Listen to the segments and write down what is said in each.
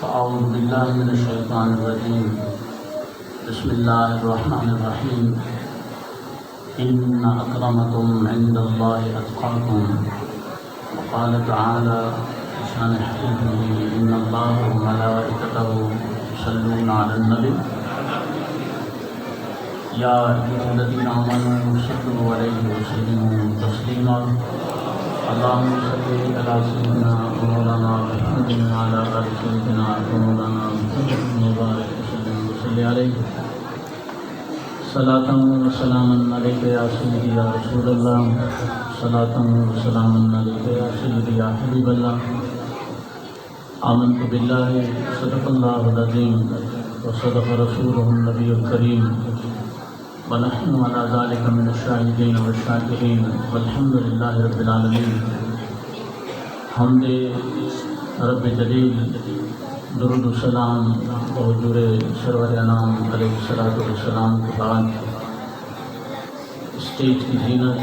أعوذ بالله من الشيطان الرجيم. بسم الله الرحمن الرحيم. إن أكرمكم عند الله أتقاكم. وقال تعالى في شأن حبيبه إن الله وملائكته يصلون على النبي يا أيها الذين آمنوا صلوا عليه وسلموا تسليما. اللهم صل على سيدنا مولانا محمد وعلى آل سيدنا مولانا محمد وبارك وسلم وصل عليه صلاة وسلاما عليك يا سيدي يا رسول الله. صلاة وسلاما عليك يا سيدي يا حبيب الله. آمنت بالله صدق الله العظيم وصدق رسوله النبي الكريم ونحن على ذلك من الشاهدين والشاكرين والحمد لله رب العالمين. حمد رب جلیل، درود و سلام حضور سرور انام علیہ الصلوۃ والسلام کے بعد اسٹیج کی زینت،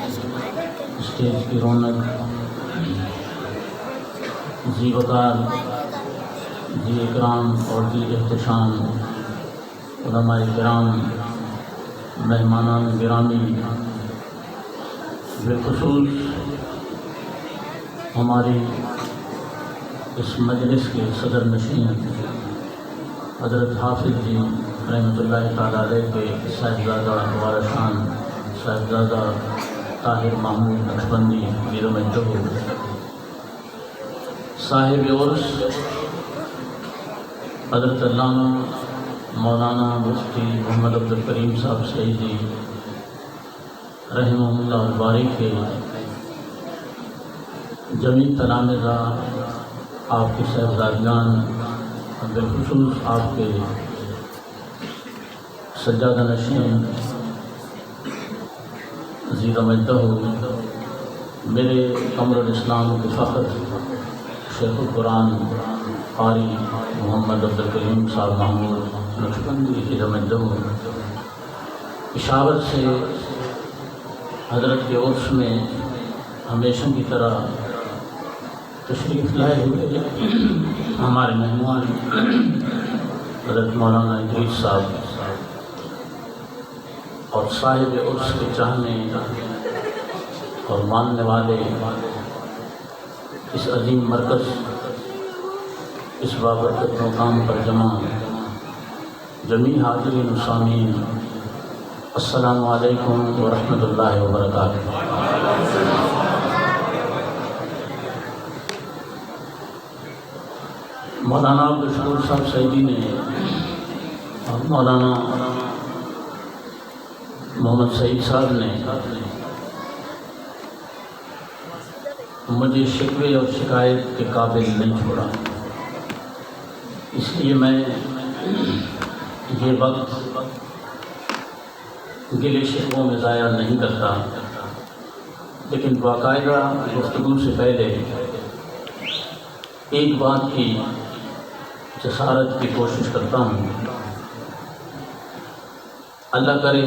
اسٹیج کی رونق، ذی وقار، ذی اکرام اور ذی احتشام علماء کرام، مہمانان گرامی، بالخصوص ہماری اس مجلس کے صدر نشین حضرت حافظ جی رحمۃ اللہ تعالیٰ علیہ کے صاحبزادہ وارثان صاحبزادہ طاہر محمود نقشبندی بیرمجدہ، صاحب عرس حضرت علامہ مولانا مفتی محمد عبدالکریم صاحب سعیدی رحمہ اللہ الباری کے جمیع تلامذہ، آپ کے صاحبزادگان، بالخصوص آپ کے سجادہ نشین ذی رمجدہ، میرے قمر الاسلام کے فخر شیخ القرآن قاری محمد عبدالکریم صاحب محمود نقشبندی ذی رمجدہ، پشاور سے حضرت کے عرس میں ہمیشہ کی طرح تشریف لائے ہوئے ہمارے مہمان حضرت مولانا ادریس صاحب اور صاحب عرس کے چاہنے اور ماننے والے اس عظیم مرکز، اس بابرکت مقام پر جمع جمیع حاضرین و سامعین، السلام علیکم ورحمۃ اللہ وبرکاتہ۔ مولانا عبدالشکور صاحب سعیدی نے اور مولانا محمد سعید صاحب نے مجھے شکوے اور شکایت کے قابل نہیں چھوڑا، اس لیے میں یہ وقت گلے شکووں میں ضائع نہیں کرتا، لیکن باقاعدہ گفتگو سے پہلے ایک بات کی جسارت کی کوشش کرتا ہوں۔ اللہ کرے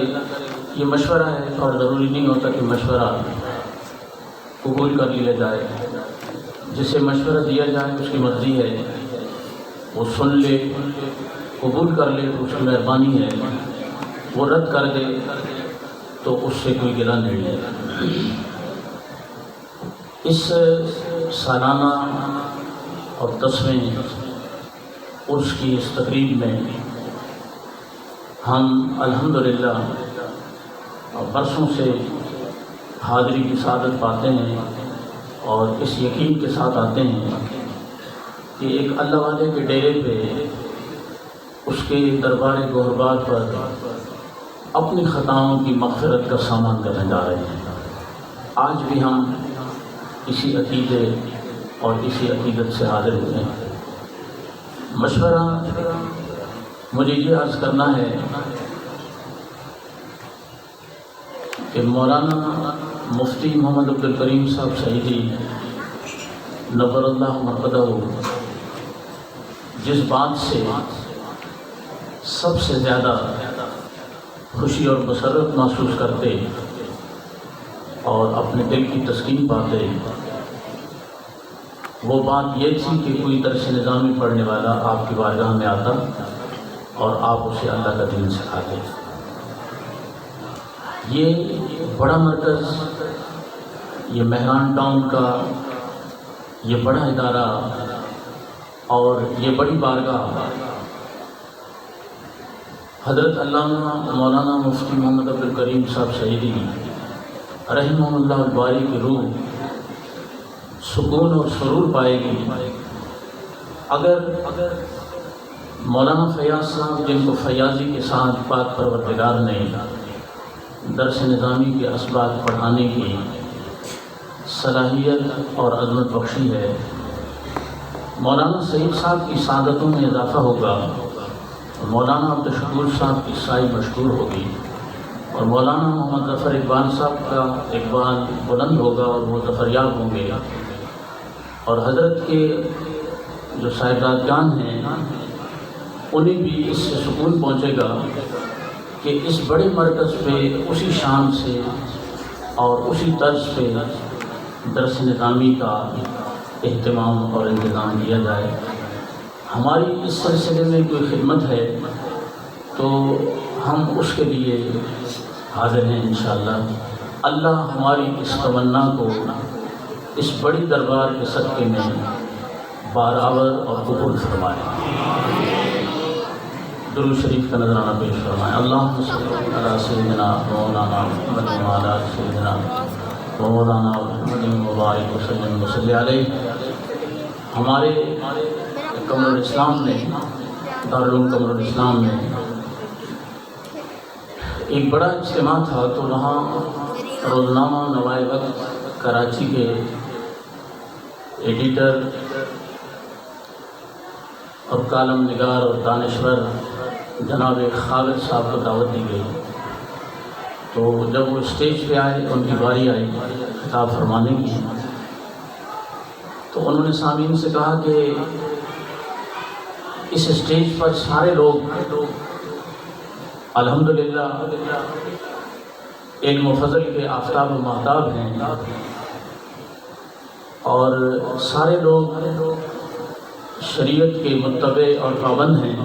یہ مشورہ ہے اور ضروری نہیں ہوتا کہ مشورہ قبول کر لیا جائے، جسے مشورہ دیا جائے اس کی مرضی ہے، وہ سن لے، قبول کر لے تو اس کی مہربانی ہے، وہ رد کر دے تو اس سے کوئی گلہ نہیں ہے۔ اس سالانہ اور 10ویں عرس کی اس تقریب میں ہم الحمدللہ برسوں سے حاضری کی سعادت پاتے ہیں اور اس یقین کے ساتھ آتے ہیں کہ ایک اللہ والے کے ڈیرے پہ اس کے دربار گہربار پر اپنی خطاؤں کی مغفرت کا سامان کرنے جا رہے ہیں۔ آج بھی ہم اسی عقیدے اور اسی عقیدت سے حاضر ہوئے ہیں۔ مشورہ مجھے یہ عرض کرنا ہے کہ مولانا مفتی محمد عبدالکریم صاحب سعیدی نور اللہ مرقدہ جس بات سے سب سے زیادہ خوشی اور مسرت محسوس کرتے اور اپنے دل کی تسکین پاتے وہ بات یہ تھی کہ کوئی درس نظامی پڑھنے والا آپ کی بارگاہ میں آتا اور آپ اسے اللہ کا دین سکھاتے۔ یہ بڑا مرکز، یہ مہران ٹاؤن کا یہ بڑا ادارہ اور یہ بڑی بارگاہ حضرت علامہ مولانا مفتی محمد عبدالکریم صاحب سعیدی رحمہ اللہ الباری کی روح سکون اور سرور پائے گی اگر مولانا فیاض صاحب، جن کو فیاضی کے ساتھ پاک پروردگار نے درس نظامی کے اسباق پڑھانے کی صلاحیت اور عظمت بخشی ہے، مولانا سعید صاحب کی سعادتوں میں اضافہ ہوگا، مولانا عبدالشکور صاحب کی سائی مشہور ہوگی، اور مولانا محمد ظفر اقبال صاحب کا اقبال بلند ہوگا اور وہ ظفریاب ہوں گے، اور حضرت کے جو صاحبزادگان ہیں انہیں بھی اس سے سکون پہنچے گا کہ اس بڑے مرکز پہ اسی شان سے اور اسی طرز پہ درس نظامی کا اہتمام اور انتظام کیا جائے۔ ہماری اس سلسلے میں کوئی خدمت ہے تو ہم اس کے لیے حاضر ہیں انشاءاللہ۔ اللہ ہماری اس تمنا کو اس بڑی دربار کے صدقے میں برابر اور قبول فرمائے۔ درود شریف کا نذرانہ پیش فرمائیں۔ اللہم صلی علی سیدنا مولانا محمد وعلی سیدنا مولانا محمد مبارک وسلم وصلی علیہ۔ ہمارے قمر الاسلام میں، دارالعلوم قمر الاسلام میں ایک بڑا اجتماع تھا، تو وہاں روزنامہ نوائے وقت کراچی کے ایڈیٹر اور کالم نگار اور دانشور جناب خالد صاحب کو دعوت دی گئی، تو جب وہ اسٹیج پہ آئے، ان کی باری آئی خطاب فرمانے کی، تو انہوں نے سامعین سے کہا کہ اس اسٹیج پر سارے لوگ الحمدللہ علم و فضل کے آفتاب و مہتاب ہیں، اور سارے لوگ شریعت کے متبع اور پابند ہیں۔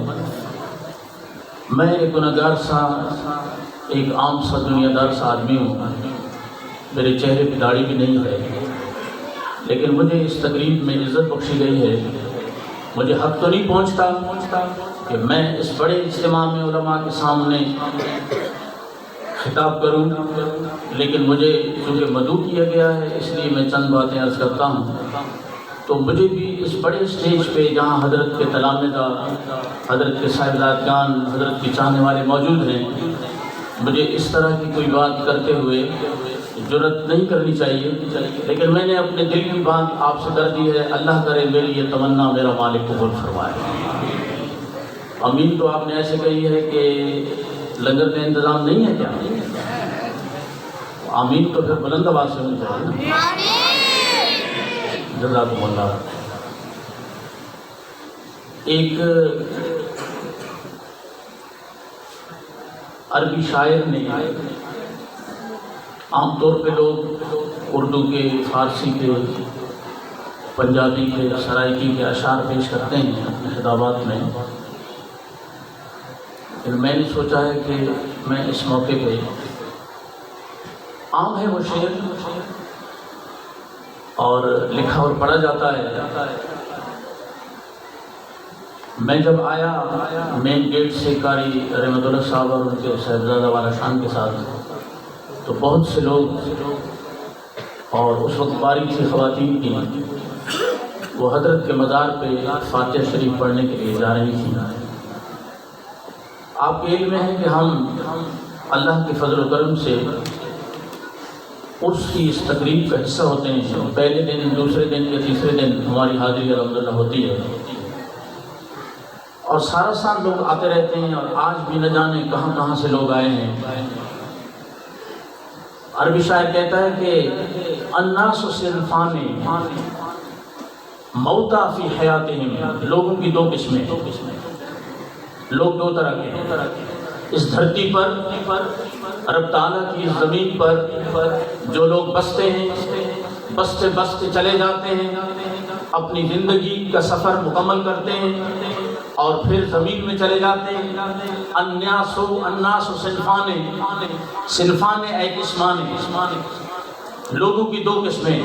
میں ایک گنہگار سا، ایک عام سا دنیا دار سا آدمی ہوں، میرے چہرے پہ داڑھی بھی نہیں ہے، لیکن مجھے اس تقریب میں عزت بخشی گئی ہے۔ مجھے حق تو نہیں پہنچتا کہ میں اس بڑے اجتماع میں علماء کے سامنے خطاب کروں، لیکن مجھے چونکہ مدعو کیا گیا ہے اس لیے میں چند باتیں عرض کرتا ہوں۔ تو مجھے بھی اس بڑے اسٹیج پہ جہاں حضرت کے تلامذہ، حضرت کے صاحبزادگان، حضرت کے چاہنے والے موجود ہیں، مجھے اس طرح کی کوئی بات کرتے ہوئے جرأت نہیں کرنی چاہیے، لیکن میں نے اپنے دل کی بات آپ سے کر دی ہے۔ اللہ کرے میری یہ تمنا میرا مالک قبول فرمائے۔ امین تو آپ نے ایسے کہی ہے کہ لنگر کا انتظام نہیں ہے کیا؟ آمین تو پھر بلند آواز سے ہونی چاہیے نا۔ جزاکم اللہ۔ ایک عربی شاعر نے، عام طور پہ لوگ اردو کے، فارسی کے، پنجابی کے، سرائکی کے اشعار پیش کرتے ہیں اپنے خطابات میں، لیکن میں نے سوچا ہے کہ میں اس موقع پہ، عام ہے وہ شعر اور لکھا اور پڑھا جاتا ہے۔ میں جب آیا مین گیٹ سے قاری رحمت اللہ صاحب اور ان کے صاحبزادہ والا شان کے ساتھ، تو بہت سے لوگ، اور اس وقت باریک سی خواتین کی، وہ حضرت کے مزار پہ فاتحہ شریف پڑھنے کے لیے جا رہی تھیں۔ آپ کے علم میں ہے کہ ہم اللہ کے فضل و کرم سے عرس کی اس تقریب کا حصہ ہوتے ہیں۔ پہلے دن، دوسرے دن یا تیسرے دن ہماری حاضری الحمدللہ ہوتی ہے، اور سارا سال لوگ آتے رہتے ہیں، اور آج بھی نہ جانے کہاں کہاں سے لوگ آئے ہیں۔ عربی شاعر کہتا ہے کہ الناس صنفان موتا فی حیاتہم، لوگوں کی دو قسمیں، لوگ دو طرح کے ہیں اس دھرتی پر، رب تعالیٰ کی اس زمین پر۔ جو لوگ بستے ہیں، بستے بستے چلے جاتے ہیں، اپنی زندگی کا سفر مکمل کرتے ہیں اور پھر زمین میں چلے جاتے ہیں۔ الناس صنفان اے قسمان، لوگوں کی دو قسمیں،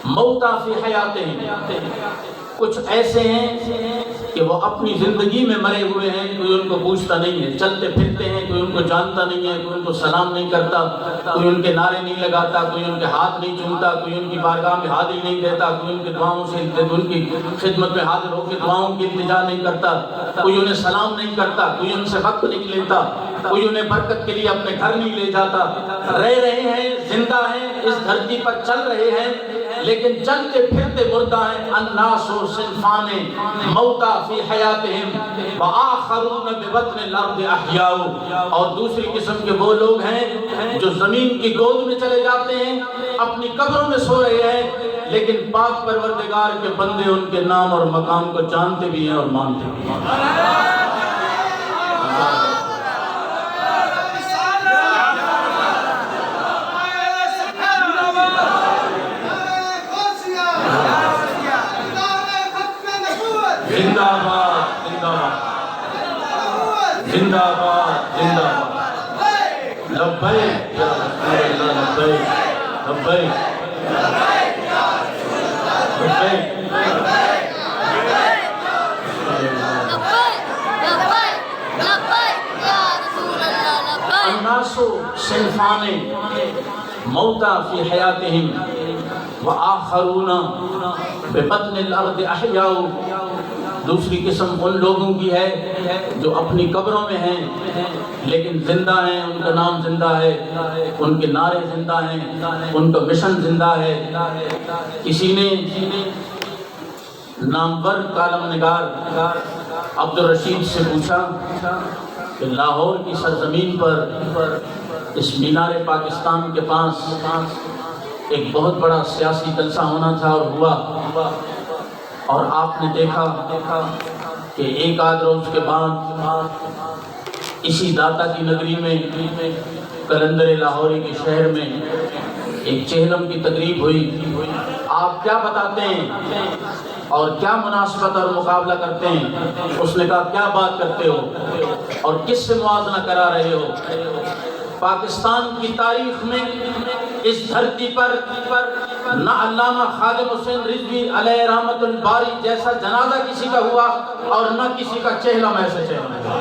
موتا فی حیاتہم، کچھ ایسے ہیں کہ وہ اپنی زندگی میں مرے ہوئے ہیں، کوئی ان کو پوچھتا نہیں ہے، چلتے پھرتے ہیں، کوئی ان کو جانتا نہیں ہے، کوئی ان کو سلام نہیں کرتا، کوئی ان کے نعرے نہیں لگاتا، کوئی ان کے ہاتھ نہیں چومتا، کوئی ان کی بارگاہ میں حاضری نہیں دیتا، کوئی ان کی دعاؤں سے ان کی خدمت میں حاضر ہو کے دعاؤں کی التجا نہیں کرتا، کوئی انہیں سلام نہیں کرتا، کوئی ان سے وقت نہیں لیتا، کوئی انہیں برکت کے لیے اپنے گھر نہیں لے جاتا۔ رہ رہے ہیں، زندہ ہیں، اس دھرتی پر چل رہے ہیں، لیکن چلتے پھرتے مردہ ہیں۔ الناس صنفان موتا فی حیاتہم وآخرون ببطن الارض احیاء، اور دوسری قسم کے وہ لوگ ہیں جو زمین کی گود میں چلے جاتے ہیں، اپنی قبروں میں سو رہے ہیں، لیکن پاک پروردگار کے بندے ان کے نام اور مقام کو جانتے بھی ہیں اور مانتے بھی ہیں۔ زندہ باد، زندہ باد، زندہ باد، زندہ باد، لبیک یا رسول اللہ، لبیک، لبیک، الناس صنفان موتا فی حیاتہم وآخرون ببطن الارض احیاء، دوسری قسم ان لوگوں کی ہے جو اپنی قبروں میں ہیں لیکن زندہ ہیں، ان کا نام زندہ ہے، ان کے نعرے زندہ ہیں، ان کا مشن زندہ ہے۔ کسی نے نامور کالم نگار عبد الرشید سے پوچھا کہ لاہور کی سرزمین پر اس مینار پاکستان کے پاس ایک بہت بڑا سیاسی جلسہ ہونا تھا اور ہوا، اور آپ نے دیکھا کہ ایک آدھ روز کے بعد اسی داتا کی نگری میں قلندر لاہوری کے شہر میں ایک چہلم کی تقریب ہوئی۔ آپ کیا بتاتے ہیں اور کیا مناسبت اور مقابلہ کرتے ہیں؟ اس نے کہا کیا بات کرتے ہو اور کس سے موازنہ کرا رہے ہو؟ پاکستان کی تاریخ میں اس دھرتی پر نہ علامہ خادم حسین رضوی علیہ رحمت الباری جیسا جنازہ کسی کا ہوا اور نہ کسی کا چہلم ایسے چہلم ہوا۔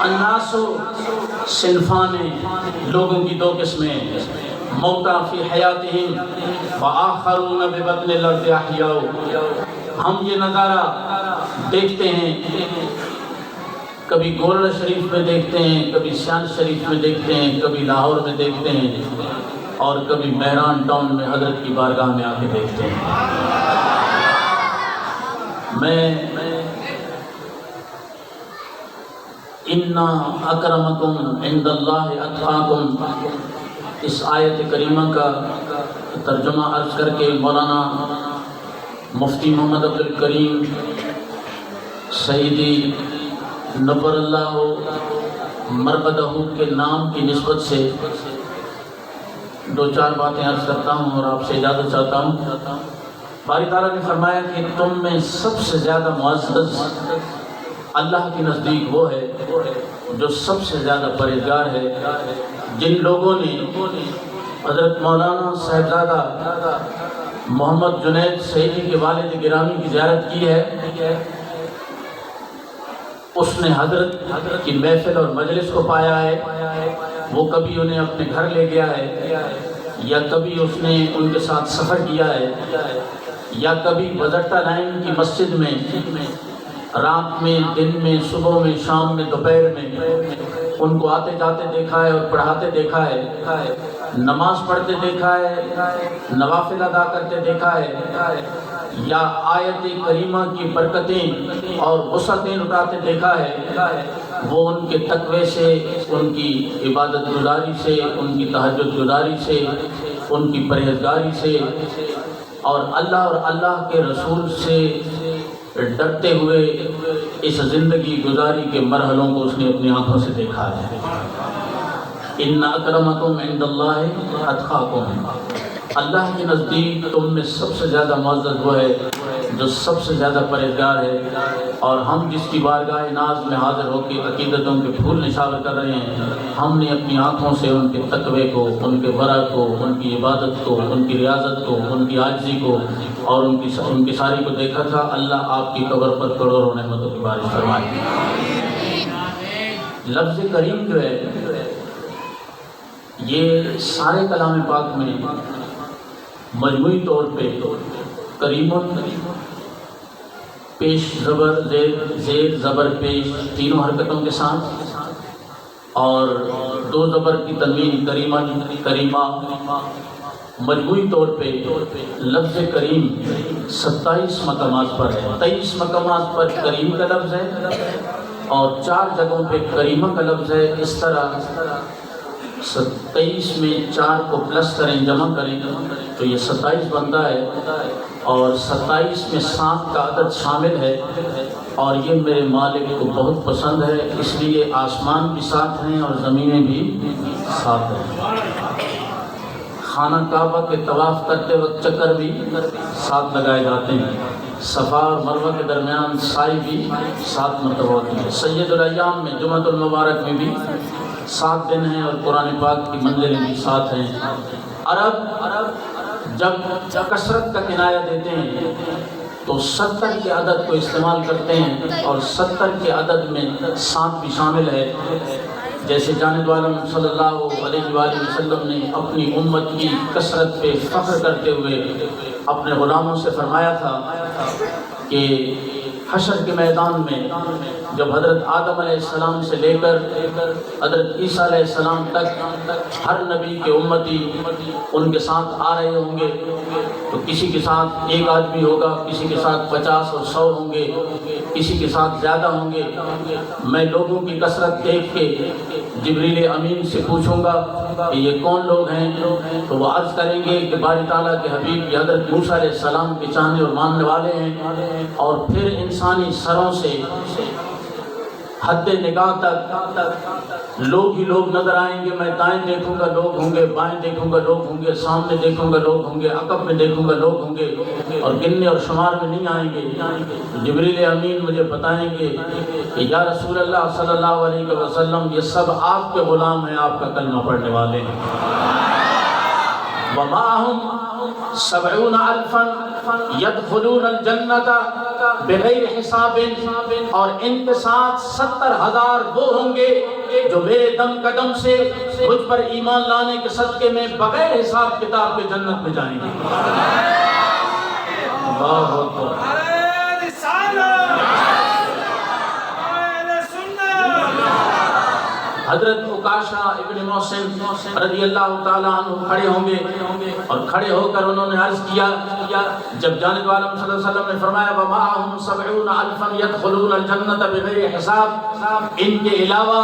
الناس صنفان، لوگوں کی دو قسمیں، موتا فی حیاتہم وآخرون ببطن الارض احیاء۔ ہم یہ نظارہ دیکھتے ہیں، کبھی گولڑا شریف میں دیکھتے ہیں، کبھی سیال شریف میں دیکھتے ہیں، کبھی لاہور میں دیکھتے ہیں، اور کبھی مہران ٹاؤن میں حضرت کی بارگاہ میں آ کے دیکھتے ہیں۔ میں اِنَّا أَكْرَمَكُمْ عِنْدَ اللَّهِ أَتْقَاكُمْ، اس آیت کریمہ کا ترجمہ عرض کر کے مولانا مفتی محمد عبد الکریم سیدی نور اللہ مربدہ کے نام کی نسبت سے دو چار باتیں عرض کرتا ہوں اور آپ سے اجازت چاہتا ہوں۔ باری تعالیٰ نے فرمایا کہ تم میں سب سے زیادہ معزز اللہ کے نزدیک وہ ہے جو سب سے زیادہ پرہیزگار ہے۔ جن لوگوں نے حضرت مولانا صاحبزادہ محمد جنید سعیدی کے والد گرامی کی زیارت کی ہے، اس نے حضرت کی محفل اور مجلس کو پایا ہے، وہ کبھی انہیں اپنے گھر لے گیا ہے، یا کبھی اس نے ان کے ساتھ سفر کیا ہے، یا کبھی بزرٹا لائن کی مسجد میں رات میں، دن میں، صبح میں، شام میں، دوپہر میں ان کو آتے جاتے دیکھا ہے اور پڑھاتے دیکھا ہے، نماز پڑھتے دیکھا ہے، نوافل ادا کرتے دیکھا ہے، یا آیت کریمہ کی برکتیں اور وسعتیں لٹاتے دیکھا ہے۔ وہ ان کے تقوی سے، ان کی عبادت گزاری سے، ان کی تہجد گزاری سے، ان کی پرہیزگاری سے اور اللہ کے رسول سے ڈرتے ہوئے اس زندگی گزاری کے مرحلوں کو اس نے اپنی آنکھوں سے دیکھا ہے۔ ان اکرمکم عند اللہ اتقاکم، اللہ کے نزدیک تم میں سب سے زیادہ معزز وہ ہے جو سب سے زیادہ پرہیزگار ہے۔ اور ہم جس کی بارگاہ ناز میں حاضر ہو کے عقیدتوں کے پھول نشاور کر رہے ہیں، ہم نے اپنی آنکھوں سے ان کے تقوی کو، ان کے ورع کو، ان کی عبادت کو، ان کی ریاضت کو، ان کی عاجزی کو اور ان کی ساری کو دیکھا تھا۔ اللہ آپ کی قبر پر کروڑوں نعمتوں کی بارش فرمائے۔ لفظ کریم جو ہے یہ سارے کلام پاک میں مجموعی طور پہ کریم پیش زبر زیر زبر پیش تینوں حرکتوں کے ساتھ، اور دو زبر کی تنوین کریمن کریمہ، مجموعی طور پہ لفظ کریم 27 مقامات پر ہے۔ 23 مقامات پر کریم کا لفظ ہے اور 4 جگہوں پہ کریمہ کا لفظ ہے۔ اس طرح 27 میں 4 کو پلس کریں، جمع کریں تو یہ 27 بنتا ہے، اور 27 میں 7 کا عدد شامل ہے، اور یہ میرے مالک کو بہت پسند ہے، اس لیے آسمان بھی ساتھ ہیں اور زمینیں بھی ساتھ ہیں۔ خانہ کعبہ کے طواف کرتے وقت چکر بھی ساتھ لگائے جاتے ہیں، صفا اور مروہ کے درمیان سعی بھی 7 مرتبہ ہوتی ہے۔ سید الایام میں جمعۃ المبارک میں بھی 7 دن ہیں، اور قرآن پاک کی منزلیں بھی 7 ہیں۔ عرب جب کثرت کا کنایہ دیتے ہیں تو 70 کے عدد کو استعمال کرتے ہیں، اور 70 کے عدد میں 7 بھی شامل ہے، جیسے جانب عالم صلی اللہ علیہ وآلہ وسلم نے اپنی امت کی کثرت پہ فخر کرتے ہوئے اپنے غلاموں سے فرمایا تھا کہ حشر کے میدان میں جب حضرت آدم علیہ السلام سے لے کر حضرت عیسیٰ علیہ السلام تک ہر نبی کے امتی ان کے ساتھ آ رہے ہوں گے، تو کسی کے ساتھ 1 آدمی ہوگا، کسی کے ساتھ 50 اور 100 ہوں گے، کسی کے ساتھ زیادہ ہوں گے۔ میں لوگوں کی کثرت دیکھ کے جبریل امین سے پوچھوں گا کہ یہ کون لوگ ہیں، تو وہ عرض کریں گے کہ باری تعالیٰ کے حبیب حضرت موسیٰ علیہ السلام کے چاہنے اور ماننے والے ہیں۔ اور پھر انسانی سروں سے حد نگاہ تک لوگ ہی لوگ نظر آئیں گے۔ میں دائیں دیکھوں گا لوگ ہوں گے، بائیں دیکھوں گا لوگ ہوں گے، سامنے دیکھوں گا لوگ ہوں گے، عقب میں دیکھوں گا لوگ ہوں گے، اور گننے اور شمار میں نہیں آئیں گے۔ جبریل امین مجھے بتائیں گے کہ یا رسول اللہ صلی اللہ علیہ وسلم یہ سب آپ کے غلام ہیں، آپ کا کلمہ پڑھنے والے ہیں۔ وَمَعَهُمْ 70,000 يَدْخُلُونَ الْجَنَّةَ بغیر حساب، اور ان کے ساتھ 70,000 وہ ہوں گے جو میرے دم قدم سے مجھ پر ایمان لانے کے صدقے میں بغیر حساب کتاب کے جنت میں جائیں گے۔ اللہ اکبر۔ حضرت عکاشہ ابن محسن رضی اللہ تعالیٰ عنہ کھڑے ہوں گے، اور کھڑے ہو کر انہوں نے عرض کیا، جب جانب عالم صلی اللہ علیہ وسلم نے فرمایا وَمَعَهُمْ 70,000 يَدْخُلُونَ الْجَنَّةَ بِغَيْرِ حِسَاب، ان کے علاوہ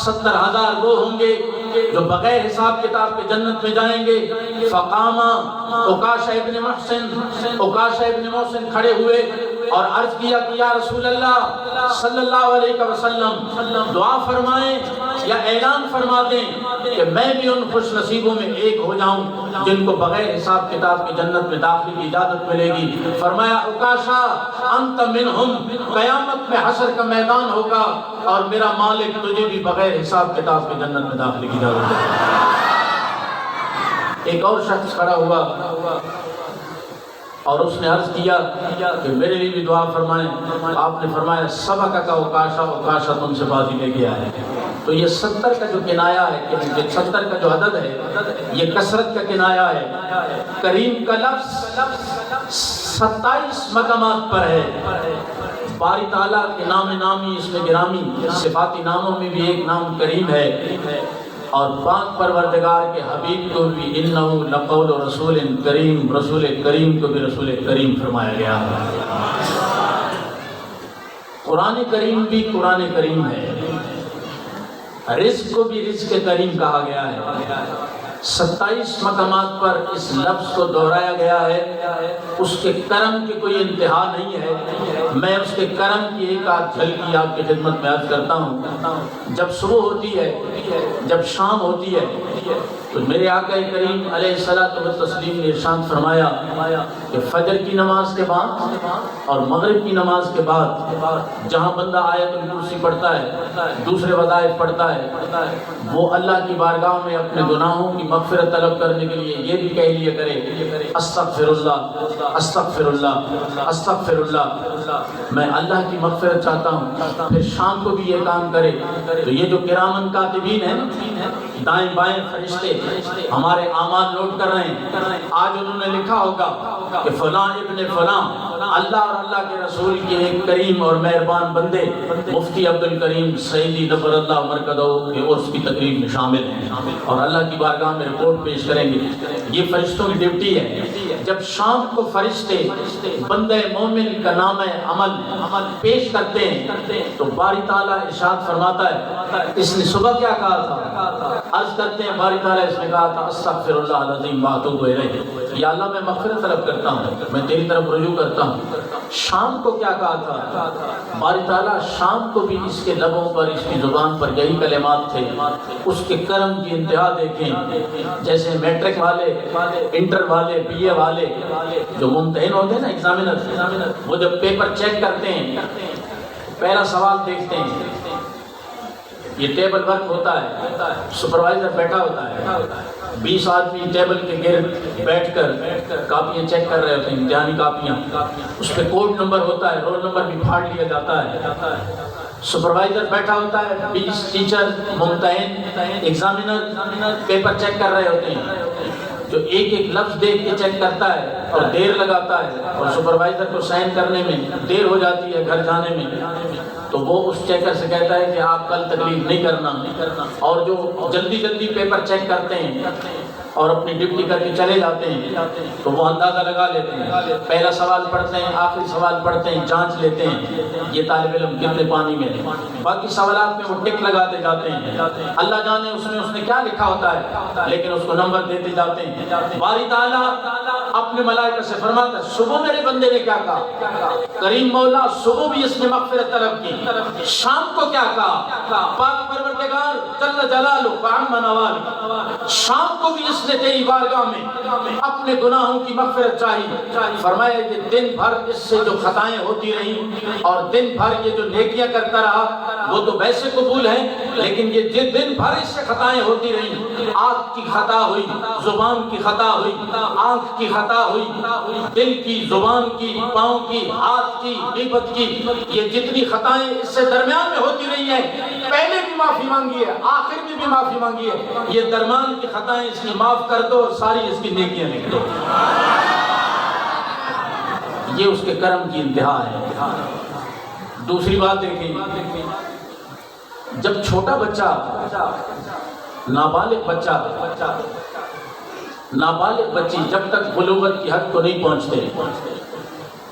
70,000 وہ ہوں گے جو بغیر حساب کتاب کے جنت میں جائیں گے۔ فقام عکاشہ ابن محسن کھڑے ہوئے اور عرض کیا کہ یا رسول اللہ صلی اللہ علیہ وسلم دعا فرمائیں یا اعلان فرما دیں کہ میں بھی ان خوش نصیبوں میں ایک ہو جاؤں جن کو بغیر حساب کتاب کی جنت میں داخلے کی اجازت ملے گی۔ فرمایا عکاشہ انت منہم، قیامت میں حشر کا میدان ہوگا اور میرا مالک تجھے بھی بغیر حساب کتاب کی جنت میں داخلے کی اجازت دے گا۔ ایک اور شخص کھڑا ہوا اور اس نے عرض کیا کہ میرے لیے بھی دعا فرمائیں۔ آپ نے فرمایا سبق کا عکاشہ تم سے بازی لے گیا ہے۔ تو یہ 70 کا جو کنایہ ہے، 70 کا جو عدد ہے، یہ کثرت کا کنایہ ہے۔ کریم کا لفظ 27 مقامات پر ہے۔ باری تعالیٰ کے نام نامی اس میں گرامی صفاتی ناموں میں بھی ایک نام کریم ہے، اور پاک پروردگار کے حبیب کو بھی انہو لقول رسول کریم، رسول کریم کو بھی رسول کریم فرمایا گیا ہے۔ قرآن کریم بھی قرآن کریم ہے، رزق کو بھی رزق کریم کہا گیا ہے۔ 27 مقامات پر اس لفظ کو دہرایا گیا ہے۔ اس کے کرم کی کوئی انتہا نہیں ہے۔ میں اس کے کرم کی ایک آدھ جھلکی آپ کی خدمت میں عرض کرتا ہوں۔ جب صبح ہوتی ہے، جب شام ہوتی ہے، تو میرے آقا کریم علیہ الصلوۃ والتسلیم نے ارشاد فرمایا کہ فجر کی نماز کے بعد اور مغرب کی نماز کے بعد جہاں بندہ آیت الکرسی پڑھتا ہے، دوسرے وظائف پڑھتا ہے، وہ اللہ کی بارگاہ میں اپنے گناہوں کی مغفرت طلب کرنے کے لیے یہ بھی کہہ لیا کرے استغفر اللہ استغفر اللہ استغفر اللہ، میں اللہ کی مغفرت چاہتا ہوں۔ پھر شام کو بھی یہ کام کرے تو یہ جو کرامن کاتبین ہیں، دائیں بائیں فرشتے ہمارے اعمال نوٹ کر رہے ہیں، آج انہوں نے لکھا ہوگا کہ فلاں ابن فلاں اللہ اور اللہ کے رسول کے ایک کریم اور مہربان بندے مفتی عبد الکریم سعیدی نبر اللہ مرکزہ کے عرس کی تقریب میں شامل ہیں اور اللہ کی بارگاہ میں رپورٹ پیش کریں گے۔ یہ فرشتوں کی ڈیوٹی ہے۔ جب شام کو فرشتے بندے مومن کا نام عمل پیش کرتے ہیں تو باری تعالیٰ ارشاد فرماتا ہے اس نے صبح کیا کہا تھا؟ عرض کرتے ہیں باری تعالیٰ اس نے کہا تھا استغفر اللہ العظیم واتوب الیہ، یا اللہ میں مغفرت طلب کرتا ہوں، میں تیری طرف رجوع کرتا ہوں۔ شام کو کیا کہا تھا؟ باری تعالیٰ شام کو بھی اس کے لبوں پر، اس کی زبان پر یہی کلمات تھے۔ اس کے کرم کی انتہا دیکھیں، جیسے میٹرک والے، انٹر والے، بی اے والے جو ممتحن ہوتے ہیں نا، ایگزامینر، وہ جب پیپر چیک کرتے ہیں پہلا سوال دیکھتے ہیں، یہ ٹیبل ورک ہوتا ہے، سپروائزر بیٹھا ہوتا ہے، 20 آدمی ٹیبل کے گرد بیٹھ کر کاپیاں چیک کر رہے ہوتے ہیں، امتحانی کاپیاں، اس پہ کوڈ نمبر ہوتا ہے، رول نمبر بھی پھاڑ لیا جاتا ہے۔ سپروائزر بیٹھا ہوتا ہے، 20 ٹیچر، ممتحن، ایگزامینر پیپر چیک کر رہے ہوتے ہیں، جو ایک ایک لفظ دیکھ کے چیک کرتا ہے اور دیر لگاتا ہے اور سپروائزر کو سائن کرنے میں دیر ہو جاتی ہے گھر جانے میں، تو وہ اس چیکر سے کہتا ہے کہ آپ کل تکلیف نہیں کرنا، اور جو جلدی جلدی پیپر چیک کرتے ہیں اور اپنی ڈیوٹی کر کے چلے جاتے ہیں تو وہ اندازہ لگا لیتے ہیں، پہلا سوال پڑھتے ہیں، آخری سوال پڑھتے ہیں، جانچ لیتے ہیں یہ طالب علم کتنے پانی میں ہے، باقی سوالات میں وہ ٹک لگاتے جاتے ہیں، اللہ جانے اس نے کیا لکھا ہوتا ہے، لیکن اس کو نمبر دیتے جاتے ہیں۔ باری تعالیٰ اپنے ملائکہ سے فرماتا ہے صبح میرے بندے نے کیا کہا؟ کریم مولا صبح بھی اس نے مغفرت طلب کی، شام کو کیا کہا؟ پاک پروردگار جل جلالہ وعم نوالہ، شام کو بھی اس نے تیری بارگاہ میں اپنے گناہوں کی مغفرت چاہی۔ فرمایا کہ دن بھر اس سے جو خطائیں ہوتی رہیں اور دن بھر یہ جو نیکیاں کرتا رہا وہ تو ویسے قبول ہیں، لیکن یہ دن بھر اس سے خطائیں ہوتی رہیں، آنکھ کی خطا ہوئی، زبان کی خطا ہوئی، آنکھ کی خطا ہوئی، دل کی، زبان کی، پاؤں کی، ہاتھ کی، غیبت کی، یہ جتنی خطائیں اس سے درمیان میں ہوتی رہی ہیں، پہلے بھی معافی مانگی ہے، آخر میں بھی معافی مانگی ہے، یہ درمیان کی خطائیں اس کی معاف کر دو اور ساری اس کی نیکیاں لکھ دو۔ یہ اس کے کرم کی انتہا ہے۔ دوسری بات دیکھیں، جب چھوٹا بچہ، نابالغ بچہ، نابالغ بچی جب تک بلوغت کی حد کو نہیں پہنچتے،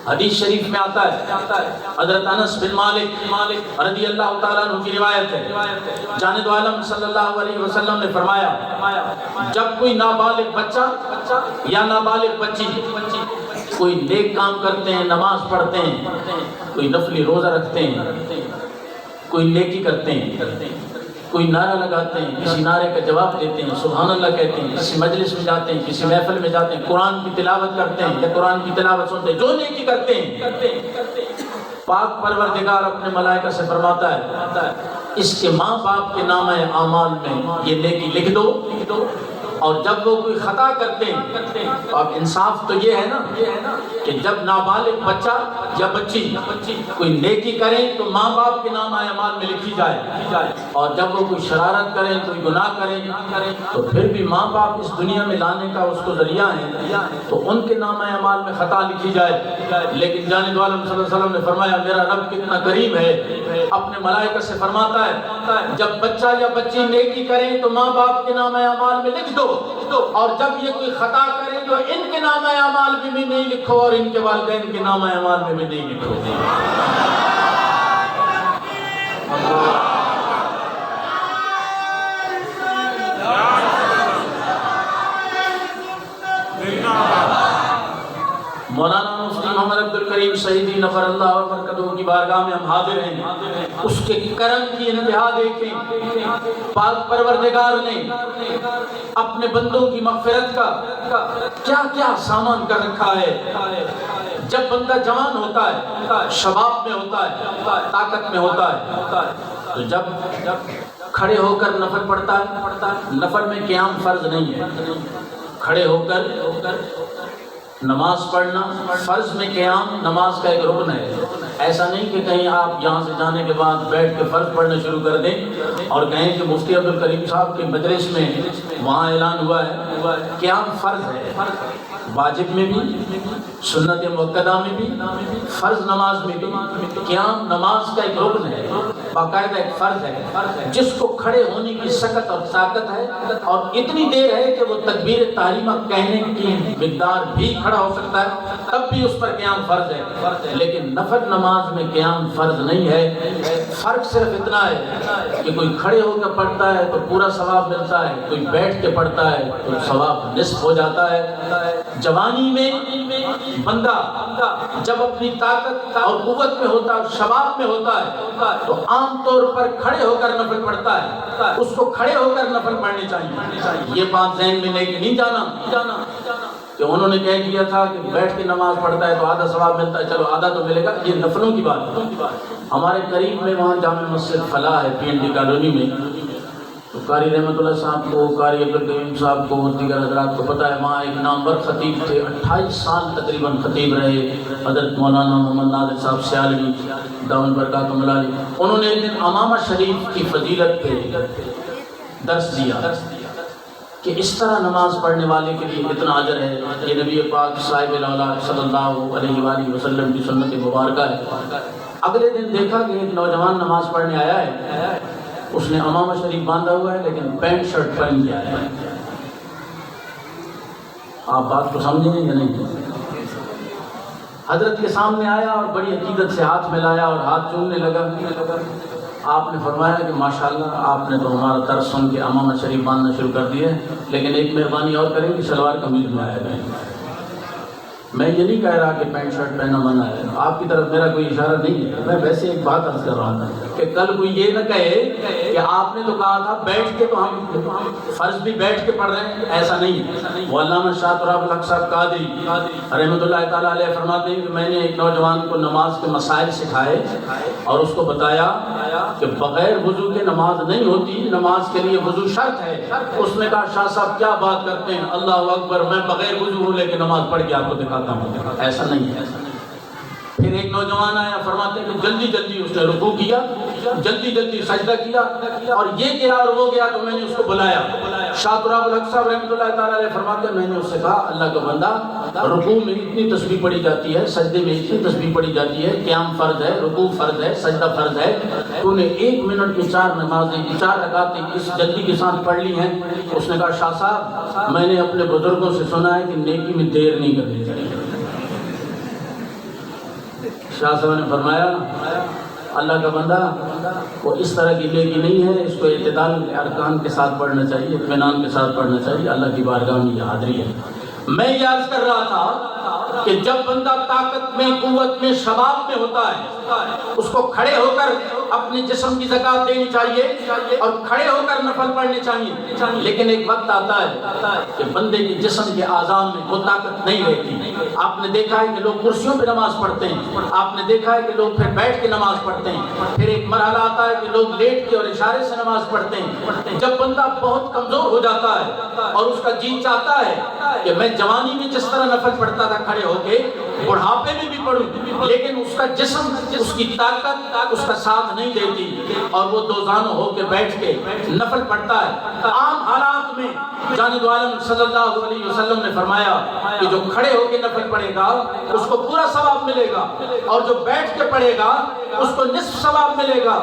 حدیث شریف میں آتا ہے، حضرت انس بن مالک رضی اللہ تعالیٰ عنہ کی روایت ہے، جانب عالم صلی اللہ علیہ وسلم نے فرمایا جب کوئی نابالغ بچہ یا نابالغ بچی کوئی نیک کام کرتے ہیں، نماز پڑھتے ہیں، کوئی نفلی روزہ رکھتے ہیں، کوئی نیکی کرتے ہیں، کوئی نعرہ لگاتے ہیں، کسی نعرے کا جواب دیتے ہیں، سبحان اللہ کہتے ہیں، کسی مجلس میں جاتے ہیں، کسی محفل میں جاتے ہیں، قرآن کی تلاوت کرتے ہیں یا قرآن کی تلاوت سنتے ہیں، جو نیکی کرتے ہیں، پاک پروردگار اپنے ملائکہ سے فرماتا ہے اس کے ماں باپ کے نامہ اعمال میں یہ نیکی لکھ دو، اور جب وہ کوئی خطا کرتے ہیں، اب انصاف تو یہ ہے نا کہ جب نابالغ بچہ یا بچی کوئی نیکی کریں تو ماں باپ کے نام اعمال میں لکھی جائے، اور جب وہ کوئی شرارت کریں، کوئی گناہ کریں تو پھر بھی ماں باپ اس دنیا میں لانے کا اس کو ذریعہ ہے تو ان کے نام اعمال میں خطا لکھی جائے۔ لیکن جانب عالم صلی اللہ علیہ وسلم نے فرمایا میرا رب کتنا کریم ہے، اپنے ملائکہ سے فرماتا ہے جب بچہ یا بچی نیکی کریں تو ماں باپ کے نام اعمال میں لکھ دو، اور جب یہ کوئی خطا کرے تو ان کے نام اعمال میں بھی نہیں لکھو اور ان کے والدین کے نام اعمال میں بھی نہیں لکھو۔ کی بارگاہ میں ہم حاضر ہیں، اس کے کرم کی انتہا دیکھیں۔ پاک پروردگار نے اپنے بندوں کی مغفرت کا کیا کیا سامان کر رکھا ہے۔ جب بندہ جوان ہوتا ہے، شباب میں ہوتا ہے، طاقت میں ہوتا ہے، تو جب کھڑے ہو کر نفل پڑھتا ہے، نفل میں قیام فرض نہیں ہے، کھڑے ہو کر نماز پڑھنا فرض میں قیام نماز کا ایک رکن ہے۔ ایسا نہیں کہ کہیں آپ یہاں سے جانے کے بعد بیٹھ کے فرض پڑھنا شروع کر دیں اور کہیں کہ مفتی عبدالکریم صاحب کے مجلس میں وہاں اعلان ہوا ہے قیام فرض ہے۔ واجب میں بھی، سنت مؤکدہ میں بھی، فرض نماز میں بھی قیام نماز کا ایک رکن ہے، باقاعدہ ایک فرض ہے، جس کو کھڑے ہونے کی سکت اور طاقت ہے اور اتنی دیر ہے کہ وہ تکبیر تحریمہ کہنے کی مقدار بھی کھڑا ہو سکتا ہے، تب بھی اس پر قیام فرض ہے۔ لیکن نفل نماز میں قیام فرض نہیں ہے۔ فرق صرف اتنا ہے کہ کوئی کھڑے ہو کر پڑھتا ہے تو پورا ثواب ملتا ہے، کوئی بیٹھ کے پڑھتا ہے تو ثواب نصف ہو جاتا ہے۔ جوانی میں بندہ جب اپنی طاقت اور قوت میں ہوتا ہے، شباب میں ہوتا ہے، تو عام طور پر کھڑے ہو کر نفل پڑھتا ہے، اس کو کھڑے ہو کر نفل پڑھنے چاہیے۔ یہ بات ذہن میں لے کے نہیں جانا کہ انہوں نے کہہ دیا تھا کہ بیٹھ کے نماز پڑھتا ہے تو آدھا ثواب ملتا ہے، چلو آدھا تو ملے گا، یہ نفلوں کی بات ہے۔ ہمارے قریب میں وہاں جامع مسجد فلاح ہے پی این ڈی کالونی میں، تو قاری رحمت اللہ صاحب کو، قاری عبدالکریم صاحب کو، دیگر حضرات کو پتہ ہے وہاں ایک نامور خطیب تھے، 28 سال تقریباً خطیب رہے، حضرت مولانا محمد نادر صاحب سیالوی دامن برکاتہ ملالی۔ انہوں نے ایک دن امامہ شریف کی فضیلت پہ درس دیا کہ اس طرح نماز پڑھنے والے کے لیے اتنا اجر ہے، یہ نبی پاک صاحب الاولاد صلی اللہ علیہ وآلہ وسلم کی سنت مبارکہ ہے۔ اگلے دن دیکھا کہ ایک نوجوان نماز پڑھنے آیا ہے، اس نے امامہ شریف باندھا ہوا ہے لیکن پینٹ شرٹ پہن کیا ہے۔ آپ بات کو سمجھیں گے یا نہیں؟ حضرت کے سامنے آیا اور بڑی عقیدت سے ہاتھ ملایا اور ہاتھ چومنے لگا۔ آپ نے فرمایا کہ ماشاءاللہ آپ نے تو ہمارا طرز سن کے امامہ شریف باندھنا شروع کر دیا ہے، لیکن ایک مہربانی اور کریں کہ شلوار قمیض میں آیا کریں۔ میں یہ نہیں کہہ رہا کہ پینٹ شرٹ پہننا منع ہے، آپ کی طرف میرا کوئی اشارہ نہیں ہے، میں ویسے ایک بات عرض کر رہا تھا کہ کل کوئی یہ نہ کہے کہ آپ نے تو کہا تھا بیٹھ کے، تو ہم فرض بھی بیٹھ کے پڑھ رہے ہیں، ایسا نہیں ہے۔ وہ علامہ شاہ تراب الحق صاحب قادری رحمۃ اللہ تعالیٰ علیہ فرماتے ہیں کہ میں نے ایک نوجوان کو نماز کے مسائل سکھائے اور اس کو بتایا کہ بغیر وضو کے نماز نہیں ہوتی، نماز کے لیے وضو شرط ہے۔ اس نے کہا شاہ صاحب کیا بات کرتے ہیں، اللہ اکبر، میں بغیر وضو ہوں لیکن نماز پڑھ کے آپ کو دکھاتا ہوں۔ ایسا نہیں ہے۔ پھر ایک نوجوان آیا، فرماتے ہیں کہ جلدی جلدی اس نے رکوع کیا، جلدی جلدی سجدہ کیا اور یہ گیا اور وہ گیا، تو میں نے اس کو بلایا۔ شاہ تراب الحق صاحب رحمۃ اللہ تعالیٰ علیہ فرماتے ہیں میں نے اس سے کہا اللہ کا بندہ، رکوع میں اتنی تسبیح پڑھی جاتی ہے، سجدے میں اتنی تسبیح پڑھی جاتی ہے، قیام فرض ہے، رکوع فرض ہے، سجدہ فرض ہے، تو نے 1 منٹ کی 4 نمازیں 4 رکعتیں اس جلدی کے ساتھ پڑھ لی ہیں۔ اس نے کہا شاہ صاحب میں نے اپنے بزرگوں سے سنا ہے کہ نیکی میں دیر نہیں کرنی چاہیے۔ شاہ صاحب نے فرمایا اللہ کا بندہ وہ اس طرح کی نیکی نہیں ہے، اس کو اعتدال ارکان کے ساتھ پڑھنا چاہیے، اطمینان کے ساتھ پڑھنا چاہیے، اللہ کی بارگاہ میں یہ حاضری ہے۔ میں یہ عرض کر رہا تھا کہ جب بندہ طاقت میں، قوت میں، شباب میں ہوتا ہے، اس کو کھڑے ہو کر اپنے جسم کی زکوٰۃ دینی چاہیے اور کھڑے ہو کر نفل پڑھنے چاہیے۔ لیکن ایک وقت آتا ہے کہ بندے کے جسم کے اعضاء میں وہ طاقت نہیں رہتی۔ آپ نے دیکھا ہے کہ لوگ کرسیوں پہ نماز پڑھتے ہیں، آپ نے دیکھا ہے کہ لوگ پھر بیٹھ کے نماز پڑھتے ہیں، پھر ایک مرحلہ آتا ہے کہ لوگ لیٹ کے اور اشارے سے نماز پڑھتے ہیں۔ جب بندہ بہت کمزور ہو جاتا ہے اور اس کا جی چاہتا ہے کہ میں جوانی میں جس طرح نفل پڑھتا تھا کھڑے ہو کے، بڑھاپے میں بھی پڑھوں، لیکن اس کا جسم، اس کی طاقت اس کا ساتھ نہیں دیتی اور وہ دوزانوں ہو کے بیٹھ کے نفل پڑھتا ہے۔ عام حالات میں جانب عالم صلی اللہ علیہ وسلم نے فرمایا کہ جو کھڑے ہو کے نفل پڑھے گا اس کو پورا ثواب ملے گا اور جو بیٹھ کے پڑھے گا اس کو نصف ثواب ملے گا۔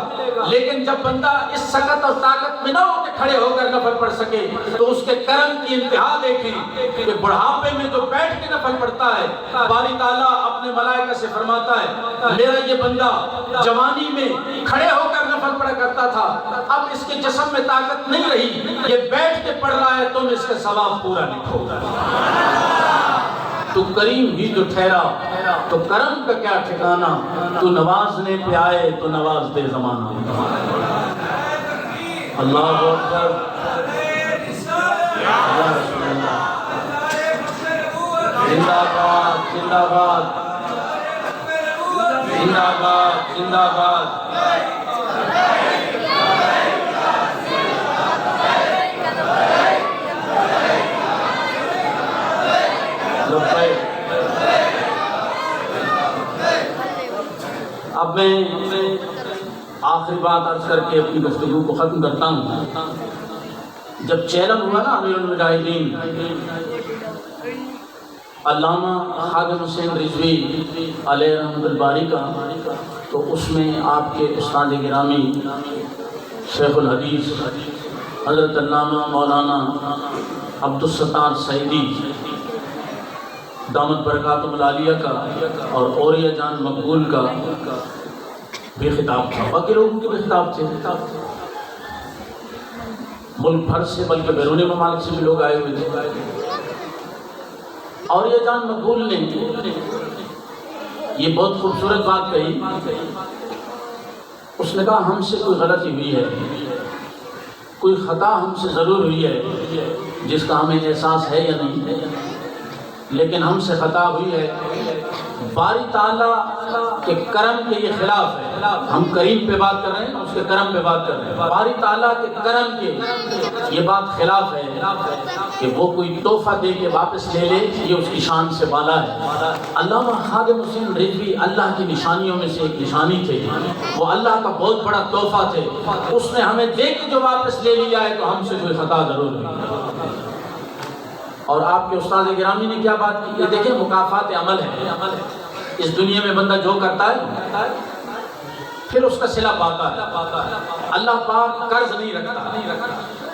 لیکن جب بندہ اس سکت اور طاقت میں نہ ہو کے کھڑے ہو کر نفل پڑھ سکے تو اس کے کرم کی انتہا دیکھیں کہ بڑھاپے میں جو بیٹھ کے نفل پڑھتا ہے، باری تعالیٰ اپنے ملائکہ سے فرماتا ہے میرا یہ بندہ جوانی میں کھڑے ہو کر نفل پڑھا کرتا تھا، اب اس کے جسم میں طاقت نہیں رہی، یہ بیٹھ کے پڑھ رہا ہے، تم اس کا ثواب پورا لکھو۔ تو کریم ہی جو ٹھہرا تو کرم کا کیا ٹھکانا، تو نوازنے پہ آئے تو نواز دے زمانہ۔ اللہ اکبر، یا رسول اللہ، زندہ باد زندہ باد زندہ باد زندہ باد۔ اب میں آخری بات عرض کر کے اپنی گفتگو کو ختم کرتا ہوں۔ جب چیلنج ہوا نا امیر المجاہدین علامہ خادم حسین رضوی علیہ رحمۃ الباری کا، تو اس میں آپ کے استاد گرامی شیخ الحدیث حضرت علامہ مولانا عبدالستار سعیدی دامت برکاتہم العالیہ کا اور اوریہ جان مقبول کا بھی خطاب تھا، باقی لوگوں کے بھی خطاب تھے، ملک بھر سے بلکہ بیرون ممالک سے بھی لوگ آئے ہوئے تھے۔ اوریہ جان مقبول نے یہ بہت خوبصورت بات کہی، اس نے کہا ہم سے کوئی غلطی ہوئی ہے، کوئی خطا ہم سے ضرور ہوئی ہے جس کا ہمیں احساس ہے یا نہیں، لیکن ہم سے خطا ہوئی ہے، باری تعالیٰ کے کرم کے یہ خلاف ہے۔ ہم کریم پہ بات کر رہے ہیں، اس کے کرم پہ بات کر رہے ہیں، باری تعالیٰ کے کرم کے یہ بات خلاف ہے کہ وہ کوئی تحفہ دے کے واپس لے لے، یہ اس کی شان سے بالا ہے۔ علامہ خادم حسین رضوی اللہ کی نشانیوں میں سے ایک نشانی تھے، وہ اللہ کا بہت بڑا تحفہ تھے، اس نے ہمیں دے کے جو واپس لے لیا ہے تو ہم سے کوئی خطا ضرور ہوئی۔ اور آپ کے استاد گرامی نے کیا بات کی، یہ دیکھیں مکافات عمل ہے۔ اس دنیا میں بندہ جو کرتا ہے پھر اس کا صلہ پاتا ہے، اللہ پاک قرض نہیں رکھتا۔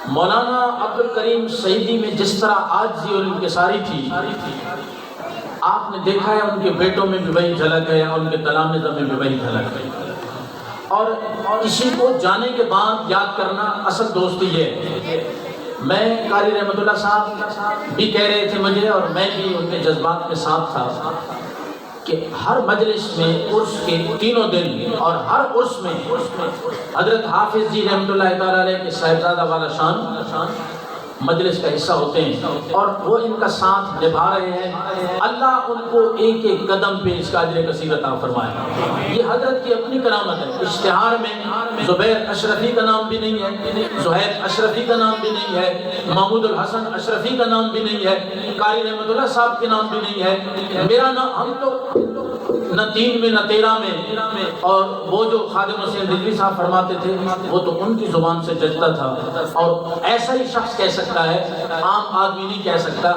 مولانا عبد الکریم سعیدی میں جس طرح عاجزی اور انکساری تھی، آپ نے دیکھا ہے ان کے بیٹوں میں بھی وہی جھلک ہے، ان کے تلامذہ میں بھی وہی جھلک ہے۔ اور کسی کو جانے کے بعد یاد کرنا اصل دوستی ہے۔ میں قاری رحمت اللہ صاحب بھی کہہ رہے تھے مجھے، اور میں بھی ان کے جذبات کے ساتھ تھا، کہ ہر مجلس میں عرس کے تینوں دن اور ہر عرس میں حضرت حافظ جی رحمت اللہ تعالیٰ علیہ کے صاحبزادہ والا شان مجلس کا حصہ ہوتے ہیں، اور وہ ان کا ساتھ نبھا رہے ہیں۔ اللہ ان کو ایک ایک قدم پہ اس کا اجر کثیر عطا فرمائے۔ یہ حضرت کی اپنی کرامت ہے۔ اشتہار میں زبیر اشرفی کا نام بھی نہیں ہے، زہیر اشرفی کا نام بھی نہیں ہے، محمود الحسن اشرفی کا نام بھی نہیں ہے، قاری رحمت اللہ صاحب کے نام بھی نہیں ہے، میرا نام، ہم تو نہ 3 میں نہ 13 میں، اور وہ جو خادم حسین رضوی صاحب فرماتے تھے وہ تو ان کی زبان سے ججتا تھا۔ اور ایسا ہی شخص کہہ سکتا ہے، عام آدمی نہیں کہہ سکتا۔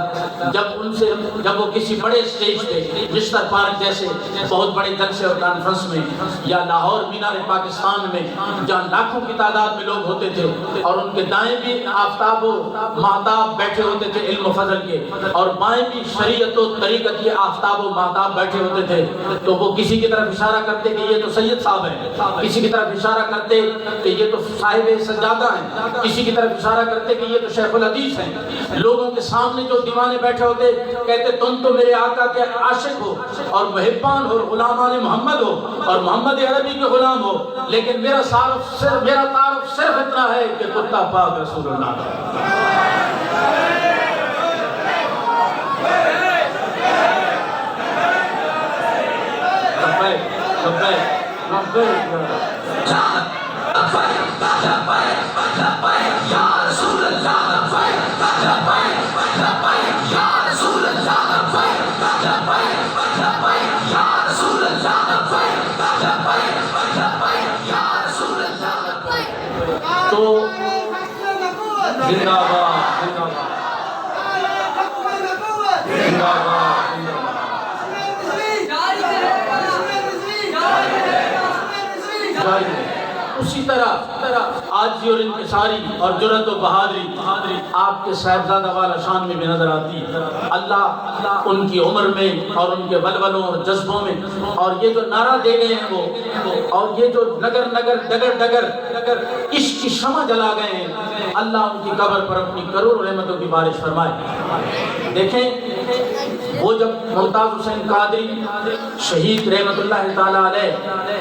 جب وہ کسی بڑے اسٹیج پہ مسٹر پارک جیسے بہت بڑے جلسے اور کانفرنس میں، یا لاہور مینار پاکستان میں جہاں لاکھوں کی تعداد میں لوگ ہوتے تھے، اور ان کے دائیں بھی آفتاب و مہتاب بیٹھے ہوتے تھے علم و فضل کے، اور بائیں بھی شریعت و طریقت کے آفتاب و مہتاب بیٹھے ہوتے تھے، تو وہ کسی کی طرف اشارہ کرتے کہ یہ تو سید صاحب ہیں، کسی کی طرف اشارہ کرتے کہ یہ تو صاحب سجادہ ہیں، کسی کی طرف اشارہ کرتے کہ یہ تو شیخ الحدیث ہیں۔ لوگوں کے سامنے جو دیوانے بیٹھے ہوتے کہتے تم تو میرے آقا کے عاشق ہو اور محبان اور غلامان محمد ہو اور محمد عربی کے غلام ہو، لیکن میرا تعارف صرف اتنا ہے کہ کتا پاک رسول اللہ تو زندہ باد زندہ باد زندہ باد۔ اسی طرح آجزی اور انکساری اور جرأت و بہادری آپ کے صاحبزادہ والا شان میں بھی نظر آتی ہے۔ اللہ ان کی عمر میں اور ان کے ولولوں اور جذبوں میں، اور یہ جو نعرہ دے گئے ہیں وہ، اور یہ جو نگر نگر ڈگر ڈگر عشق کی شمع جلا گئے ہیں، اللہ ان کی قبر پر اپنی کروڑ رحمتوں کی بارش فرمائے۔ دیکھیں وہ جب ممتاز حسین قادری شہید رحمت اللہ تعالیٰ علیہ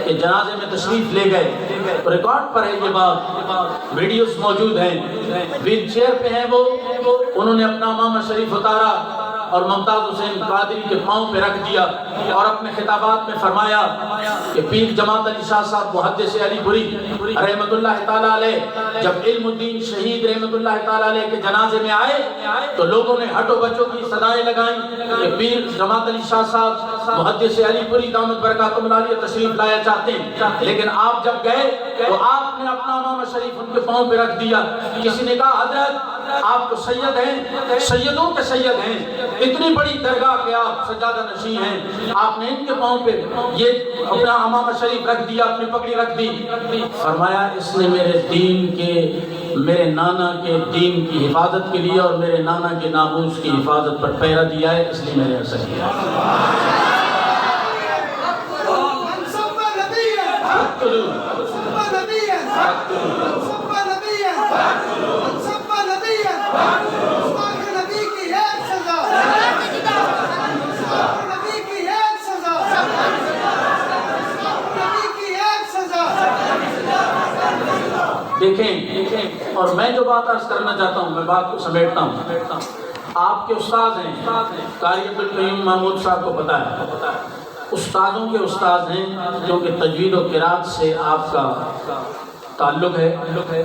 کے جنازے میں تشریف لے گئے تو ریکارڈ پر ہے یہ بات، ویڈیوز موجود ہیں، ویل چیئر پہ ہیں وہ، انہوں نے اپنا امامہ شریف اتارا اور ممتاز حسین قادری کے پاؤں پہ رکھ دیا اور اپنے خطابات میں فرمایا کہ پیر جماعت علی شاہ صاحب محدث علی پوری رحمت اللہ تعالیٰ علیہ جب علم الدین شہید رحمت اللہ تعالیٰ علیہ کے جنازے میں آئے تو لوگوں نے ہٹو بچوں کی صدائیں لگائیں کہ پیر جماعت علی شاہ صاحب محدث علی پوری دامت برکاتہم العالیہ تشریف لایا چاہتے ہیں، لیکن آپ جب گئے تو آپ نے اپنا امامہ شریف ان کے پاؤں پہ رکھ دیا۔ کسی نے کہا حضرت آپ تو سید ہیں، سیدوں کے سید ہیں، اتنی بڑی درگاہ کہ آپ سجادہ نشین ہیں، آپ نے ان کے پاؤں پہ یہ اپنا امامہ شریف رکھ دیا، اپنی پگڑی رکھ دی۔ فرمایا اس نے میرے دین کے، میرے نانا کے دین کی حفاظت کے لیے اور میرے نانا کے ناموس کی حفاظت پر پہرا دیا ہے، اس لیے میں نے ایسا کیا۔ دیکھیں اور میں جو بات عرض کرنا چاہتا ہوں، میں بات کو سمیٹتا ہوں۔ آپ کے استاد ہیں قاری عبدالقیوم محمود صاحب کو پتہ ہے، استادوں کے استاد ہیں کیونکہ تجوید و قرات سے آپ کا تعلق ہے۔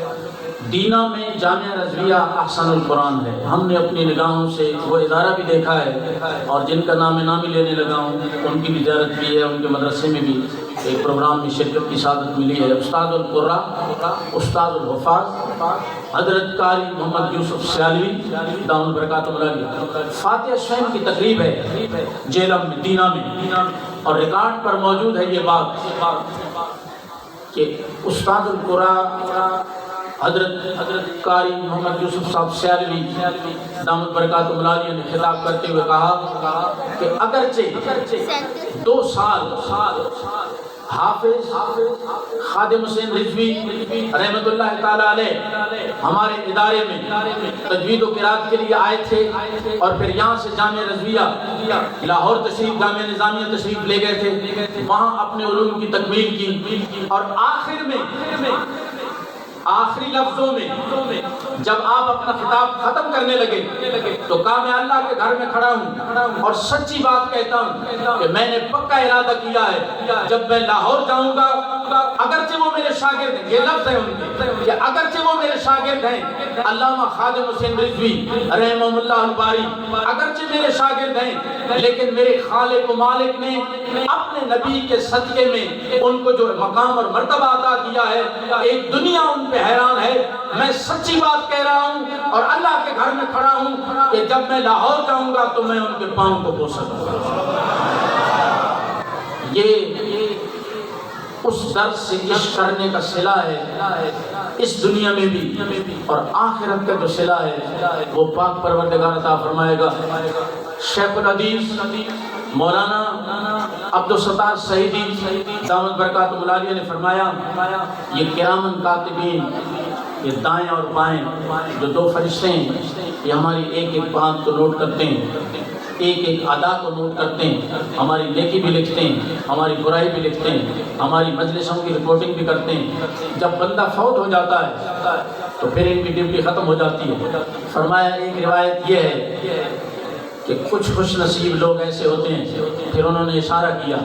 دینا میں جامعہ رضویہ احسن القرآن ہے، ہم نے اپنی نگاہوں سے وہ ادارہ بھی دیکھا ہے اور جن کا نام نامی لینے لگا ہوں ان کی بھی زیارت کی ہے، ان کے مدرسے میں بھی ایک پروگرام میں شرکت کی سعادت ملی ہے۔ استاد القراء، استاد الحفاظ حضرت قاری محمد یوسف سیالوی دامت برکاتہم العالیہ، فاتحہ شین کی تقریب ہے جیلم میں، دینا میں، اور ریکارڈ پر موجود ہے یہ بات کہ استاد القراء حضرت قاری محمد یوسف صاحب سیالوی دامت برکاتہم العالیہ نے خطاب کرتے ہوئے کہا کہ اگرچہ 2 سال حافظ خادم حسین رضوی رحمت اللہ تعالیٰ علیہ ہمارے ادارے میں تجوید و قرات کے لیے آئے تھے اور پھر یہاں سے جامعہ رضویہ لاہور تشریف، جامعہ نظامیہ تشریف لے گئے تھے، وہاں اپنے علوم کی تکمیل کی اور آخر میں آخری لفظوں میں جب آپ اپنا خطاب ختم کرنے لگے تو کہا میں اللہ کے گھر میں کھڑا ہوں اور سچی بات کہتا ہوں کہ میں نے پکا ارادہ کیا ہے جب میں لاہور جاؤں گا، اگرچہ وہ میرے شاگرد ہیں، یہ لفظ ہے ان کے کہ اگرچہ وہ میرے شاگرد ہیں علامہ خادم حسین رضوی رحمہ اللہ الباری، اگرچہ میرے شاگرد ہیں لیکن میرے خالق و مالک نے اپنے نبی کے صدقے میں ان کو جو مقام اور مرتبہ عطا کیا ہے، ایک دنیا ان پہ حیران ہے۔ میں سچی بات کہہ رہا ہوں اور اللہ کے گھر میں کھڑا ہوں کہ جب میں لاہور جاؤں گا تو میں ان کے پاؤں کو بوسوں گا۔ یہ اس درس سے عشق کرنے کا صلہ ہے، اس دنیا میں بھی اور آخرت کا جو صلہ ہے وہ پاک پروردگار عطا فرمائے گا۔ شیخ الحدیث مولانا عبدالستار سعیدی دامت برکاتہم العالیہ نے فرمایا یہ کرامن کاتبین، یہ دائیں اور بائیں جو 2 فرشتے ہیں، یہ ہماری ایک ایک بات کو نوٹ کرتے ہیں، ایک ایک ادا کو نوٹ کرتے ہیں، ہماری نیکی بھی لکھتے ہیں، ہماری برائی بھی لکھتے ہیں، ہماری مجلسوں کی رپورٹنگ بھی کرتے ہیں۔ جب بندہ فوت ہو جاتا ہے تو پھر ان کی ڈیوٹی ختم ہو جاتی ہے۔ فرمایا ایک روایت یہ ہے کہ کچھ خوش نصیب لوگ ایسے ہوتے ہیں، پھر انہوں نے اشارہ کیا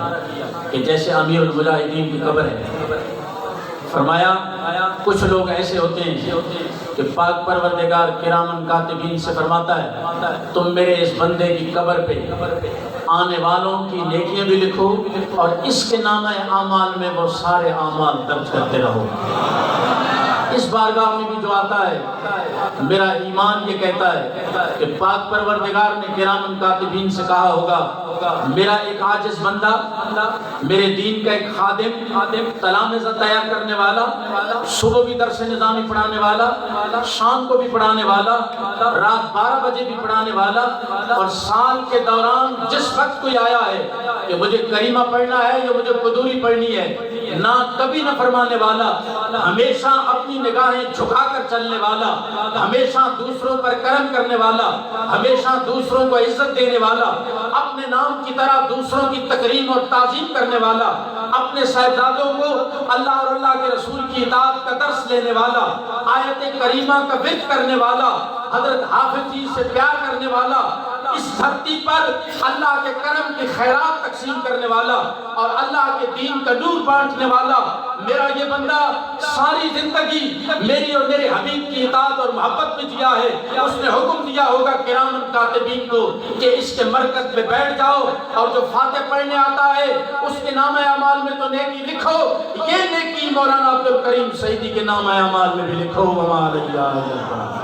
کہ جیسے امیر المجاہدین کی قبر ہے۔ فرمایا کچھ لوگ ایسے ہوتے ہیں کہ پاک پروردگار کرامن کاتبین سے فرماتا ہے تم میرے اس بندے کی قبر پہ آنے والوں کی نیکیاں بھی لکھو اور اس کے نامہ اعمال میں وہ سارے اعمال درج کرتے رہو۔ اس بارگاہ میں بھی جو آتا ہے میرا ایمان یہ کہتا ہے کہ پاک پروردگار نے کرامن کاتبین سے کہا ہوگا میرا ایک عاجز بندہ، میرے دین کا ایک خادم، تلامذہ تیار کرنے والا، صبح بھی درس نظامی پڑھانے والا، شام کو بھی پڑھانے والا، رات 12 بجے بھی پڑھانے والا، اور سال کے دوران جس وقت کوئی آیا ہے کہ مجھے کریمہ پڑھنا ہے یا مجھے قدوری پڑھنی ہے، نہ کبھی نہ فرمانے والا، ہمیشہ اپنی نگاہیں جھکا کر چلنے والا، ہمیشہ دوسروں پر کرم کرنے والا، ہمیشہ دوسروں کو عزت دینے والا، اپنے نام کی طرح دوسروں کی تکریم اور تعظیم کرنے والا، اپنے صاحبزادوں کو اللہ اور اللہ کے رسول کی اطاعت کا درس لینے والا، آیت کریمہ کا ورد کرنے والا، حضرت حافظ جی سے پیار کرنے والا، اس دھرتی پر اللہ کے کرم کی خیرات تقسیم کرنے والا اور اللہ کے دین کا نور بانٹنے والا میرا یہ بندہ ساری زندگی میری اور میرے حبیب کی اطاعت اور محبت میں جیا ہے۔ اس نے حکم دیا ہوگا کرامن کاتبین کو کہ اس کے مرکز پہ بیٹھ جاؤ اور جو فاتح پڑھنے آتا ہے اس کے نام اعمال میں تو نیکی لکھو، یہ نیکی مولانا عبد الکریم سعیدی کے نام اعمال میں بھی لکھو۔ وما علیہ